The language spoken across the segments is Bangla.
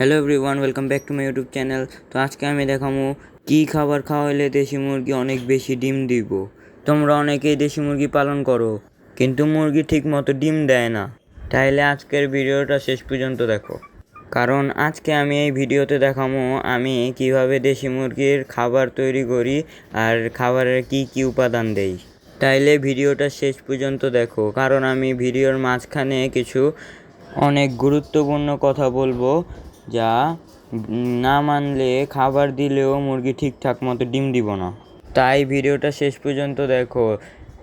Hello everyone, welcome back to my YouTube channel. তো আজকে আমি দেখাবো কী খাবার খাওয়াইলে দেশি মুরগি অনেক বেশি ডিম দিব। তোমরা অনেকেই দেশি মুরগি পালন করো, কিন্তু মুরগি ঠিক মতো ডিম দেয় না। তাইলে আজকের ভিডিওটা শেষ পর্যন্ত দেখো, কারণ আজকে আমি এই ভিডিওতে দেখাবো আমি কিভাবে দেশি মুরগির খাবার তৈরি করি আর খাবারের কি কি উপাদান দেই। তাইলে ভিডিওটা শেষ পর্যন্ত দেখো, কারণ আমি ভিডিওর মাঝখানে কিছু অনেক গুরুত্বপূর্ণ কথা বলবো, যা না মানলে খাবার দিলেও মুরগি ঠিকঠাক মতো ডিম দিব না। তাই ভিডিওটা শেষ পর্যন্ত দেখো।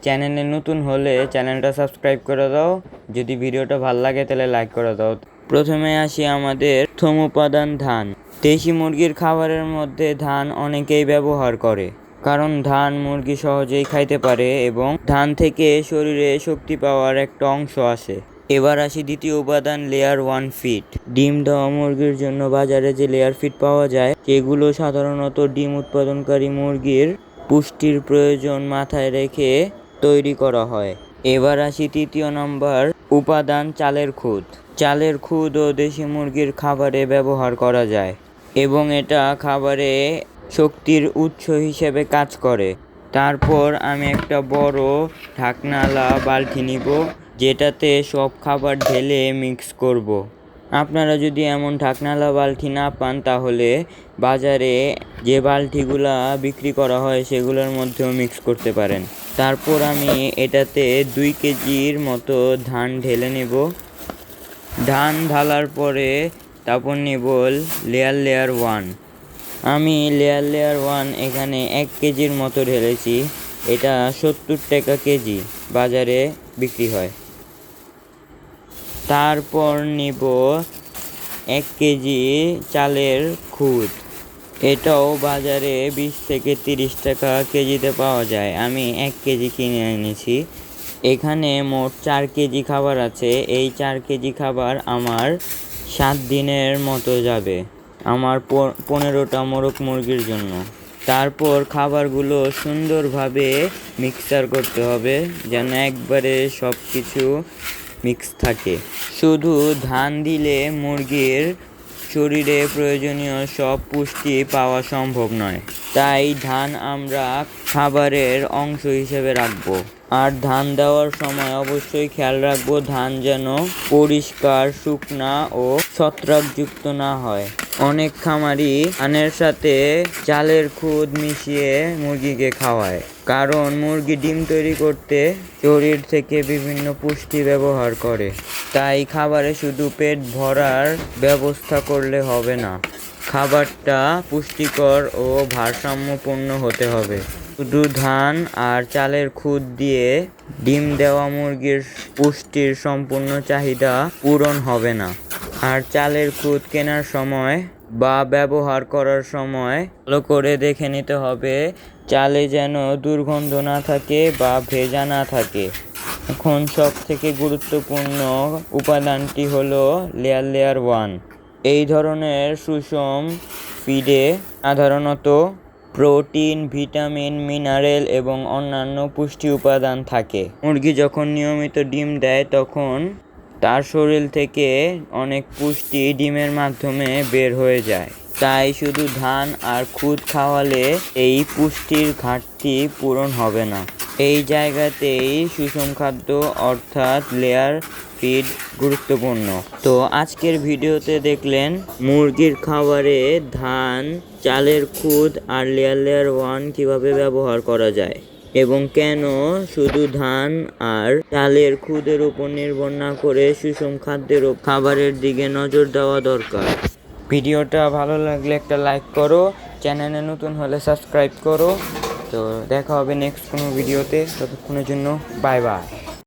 চ্যানেলে নতুন হলে চ্যানেলটা সাবস্ক্রাইব করে দাও, যদি ভিডিওটা ভালো লাগে তাহলে লাইক করে দাও। প্রথমে আসি আমাদের প্রথম উপাদান ধান। দেশি মুরগির খাবারের মধ্যে ধান অনেকেই ব্যবহার করে, কারণ ধান মুরগি সহজেই খাইতে পারে এবং ধান থেকে শরীরে শক্তি পাওয়ার একটা অংশ আসে। এবার আসি দ্বিতীয় উপাদান, লেয়ার 1 ফিড। ডিম দেওয়া মুরগির জন্য বাজারে যে লেয়ার ফিড পাওয়া যায়, সেগুলো সাধারণত ডিম উৎপাদনকারী মুরগির পুষ্টির প্রয়োজন মাথায় রেখে তৈরি করা হয়। এবার আসি তৃতীয় নম্বর উপাদান, চালের খুদ। চালের খুদও দেশি মুরগির খাবারে ব্যবহার করা যায় এবং এটা খাবারে শক্তির উৎস হিসেবে কাজ করে। তারপর আমি একটা বড় ঢাকনাওয়ালা বালতি নিব, যেটাতে সব খাবার ঢেলে মিক্স করব। আপনারা যদি এমন ঢাকনাওয়ালা বালতি না পান, তাহলে বাজারে যে বালতিগুলা বিক্রি করা হয় সেগুলোর মধ্যেও মিক্স করতে পারেন। তারপর আমি এটাতে 2 কেজির মতো ধান ঢেলে নেব। ধান ঢালার পরে তারপর নেব লেয়ার 1। আমি লেয়ার 1 এখানে 1 কেজির মতো ঢেলেছি। এটা 70 টাকা কেজি বাজারে বিক্রি হয়। তারপর নিব 1 কেজি চালের খুদ। এটাও বাজারে 20 থেকে 30 টাকা কেজিতে পাওয়া যায়। আমি 1 কেজি কিনে এনেছি। এখানে মোট 4 কেজি খাবার আছে। এই 4 কেজি খাবার আমার 7 দিনের মতো যাবে, আমার 15টা মোরগ মুরগির জন্য। তারপর খাবারগুলো সুন্দরভাবে মিক্সার করতে হবে, যেন একবারে সব কিছু মিক্স থাকে। শুধু ধান দিলে মুরগির শরীরে প্রয়োজনীয় সব পুষ্টি পাওয়া সম্ভব নয়, তাই ধান আমরা খাবারের অংশ হিসেবে রাখবো। আর ধান দেওয়ার সময় অবশ্যই খেয়াল রাখবো ধান যেন পরিষ্কার, শুকনা ও ছত্রাকযুক্ত না হয়। অনেক খামারি ধানের সাথে চালের খুদ মিশিয়ে মুরগিকে খাওয়ায়, কারণ মুরগি ডিম তৈরি করতে শরীর থেকে বিভিন্ন পুষ্টি ব্যবহার করে। তাই খাবারে শুধু পেট ভরার ব্যবস্থা করলে হবে না, খাবারটা পুষ্টিকর ও ভারসাম্যপূর্ণ হতে হবে। শুধু ধান আর চালের খুদ দিয়ে ডিম দেওয়া মুরগির পুষ্টির সম্পূর্ণ চাহিদা পূরণ হবে না। আর চালের খুদ কেনার সময় বা ব্যবহার করার সময় ভালো করে দেখে নিতে হবে চালে যেন দুর্গন্ধ না থাকে বা ভেজা না থাকে। এখন সব থেকে গুরুত্বপূর্ণ উপাদানটি হলো লেয়ার 1। এই ধরনের সুষম ফিডে সাধারণত প্রোটিন, ভিটামিন, মিনারেল এবং অন্যান্য পুষ্টি উপাদান থাকে। মুরগি যখন নিয়মিত ডিম দেয়, তখন তার শরীর থেকে অনেক পুষ্টি ডিমের মাধ্যমে বের হয়ে যায়। তাই শুধু ধান আর খুদ খাওয়ালে এই পুষ্টির ঘাটতি পূরণ হবে না। এই জায়গাতেই সুষম খাদ্য অর্থাৎ লেয়ার ফিড গুরুত্বপূর্ণ। তো আজকের ভিডিওতে দেখলেন মুরগির খাবারে ধান, চালের খুদ আর লেয়ার 1 কিভাবে ব্যবহার করা যায় এবং কেন শুধু ধান আর চালের খুদের উপর নির্ভর না করে সুষম খাদ্যের ও খাবারের দিকে নজর দেওয়া দরকার। ভিডিওটা ভালো লাগলে একটা লাইক করো, চ্যানেলে নতুন হলে সাবস্ক্রাইব করো। তো দেখা হবে নেক্সট কোনো ভিডিওতে, ততক্ষণের জন্য বাই বাই।